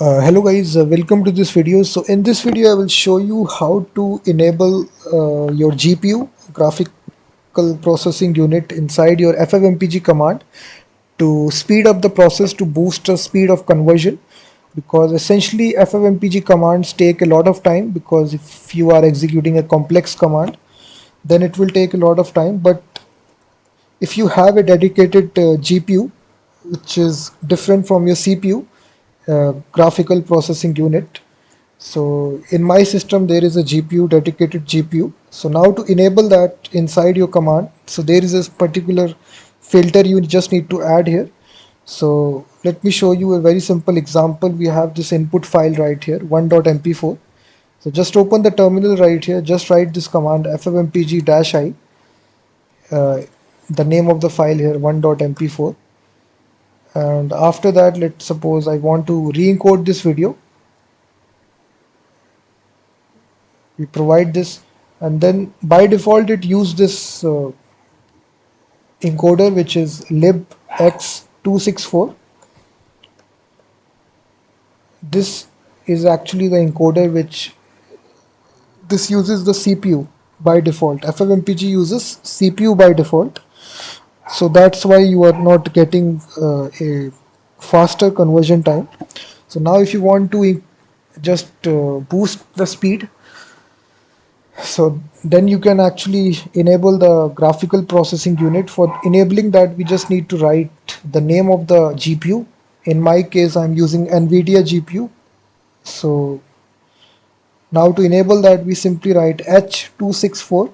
Hello guys, welcome to this video. So in this video I will show you how to enable your GPU, graphical processing unit, inside your FFMPEG command to speed up the process, to boost the speed of conversion, because essentially FFMPEG commands take a lot of time, because if you are executing a complex command then it will take a lot of time. But if you have a dedicated GPU which is different from your CPU, graphical processing unit. So in my system there is a GPU, dedicated GPU. So now to enable that inside your command, so there is a particular filter you just need to add here. So let me show you a very simple example. We have this input file right here, 1.mp4. So just open the terminal right here, just write this command ffmpeg-i, uh, the name of the file here, 1.mp4. And after that, let's suppose I want to re-encode this video. We provide this, and then by default it uses this encoder, which is libx264. This is actually the encoder which this uses the CPU by default. FFmpeg uses CPU by default, so that's why you are not getting a faster conversion time. So now if you want to just boost the speed, so then you can actually enable the graphical processing unit. For enabling that, we just need to write the name of the GPU. In my case, I'm using Nvidia GPU. So now to enable that, we simply write h264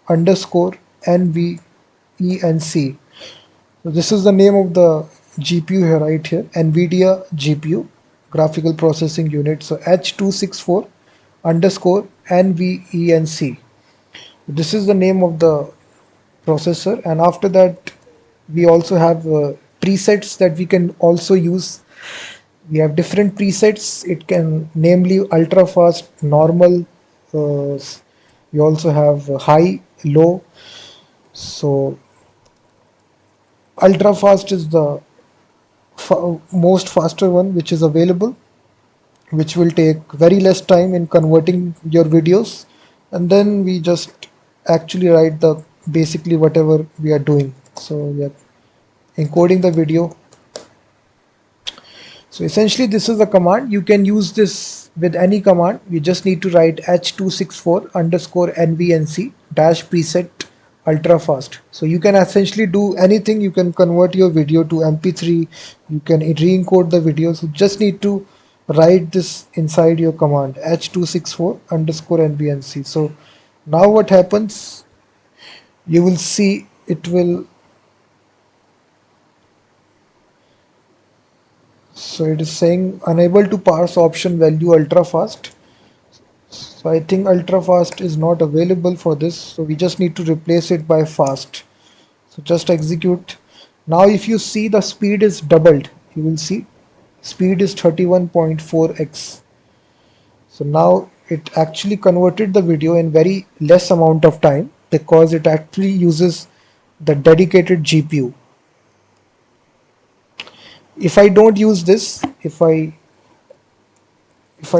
underscore NVENC. So this is the name of the GPU here, right here, Nvidia GPU, graphical processing unit. So h264 underscore NVENC. This is the name of the processor, and after that we also have presets that we can also use. We have different presets. It can, namely, ultra fast, normal. uh, we also have high, low. So ultra fast is the most faster one which is available, which will take very less time in converting your videos. And then we just actually write the basically whatever we are doing. So we are encoding the video. So essentially this is the command. You can use this with any command. We just need to write h264 underscore nvnc dash preset ultra fast. So you can essentially do anything. You can convert your video to mp3, you can re-encode the video. So just need to write this inside your command, h264 underscore nvnc. So now what happens, you will see it will. So it is saying unable to parse option value ultra fast. So I think ultra fast is not available for this. So we just need to replace it by fast. So just execute. Now if you see, the speed is doubled. You will see speed is 31.4x. So now it actually converted the video in very less amount of time, because it actually uses the dedicated GPU. If I don't use this, if I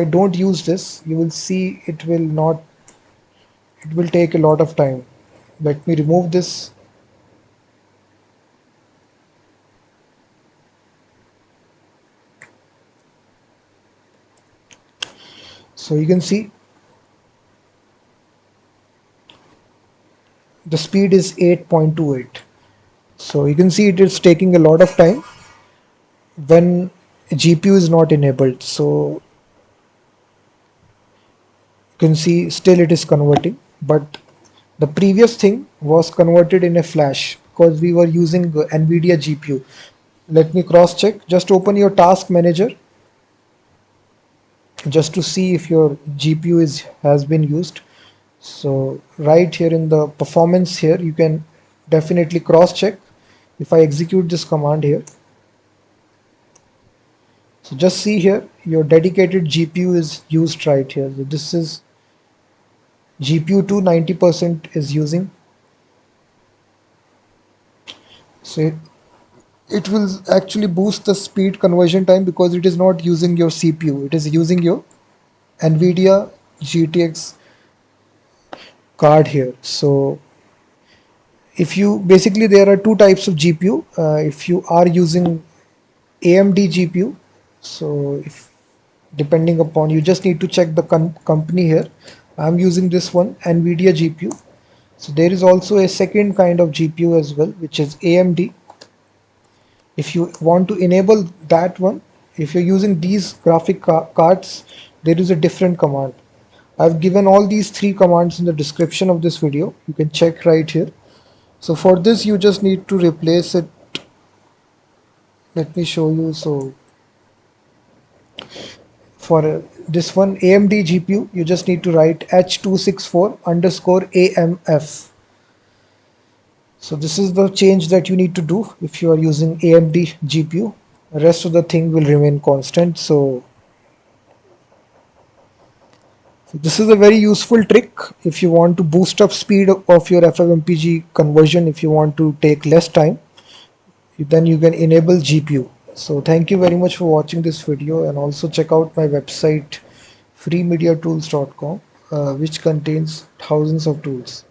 don't use this, you will see it will not, it will take a lot of time. Let me remove this. So you can see the speed is 8.28. So you can see it is taking a lot of time when GPU is not enabled. So you can see still it is converting, but the previous thing was converted in a flash because we were using Nvidia GPU. Let me cross check. Just open your task manager just to see if your GPU has been used. So right here in the performance here, you can definitely cross check. If I execute this command here, so just see here, your dedicated GPU is used right here. So this is GPU 2, 90% is using. So it will actually boost the speed conversion time because it is not using your CPU, it is using your Nvidia GTX card here. So if you basically, there are two types of GPU. If you are using AMD GPU, so if depending upon, you just need to check the company here. I'm using this one, Nvidia GPU. So there is also a second kind of GPU as well, which is AMD. If you want to enable that one, if you're using these graphic cards, there is a different command. I've given all these three commands in the description of this video. You can check right here. So for this, you just need to replace it. Let me show you. So for this one, AMD GPU, you just need to write H264 underscore AMF. So this is the change that you need to do if you are using AMD GPU. The rest of the thing will remain constant. So this is a very useful trick if you want to boost up speed of your FFMPG conversion. If you want to take less time, then you can enable GPU. So thank you very much for watching this video, and also check out my website freemediatools.com, which contains thousands of tools.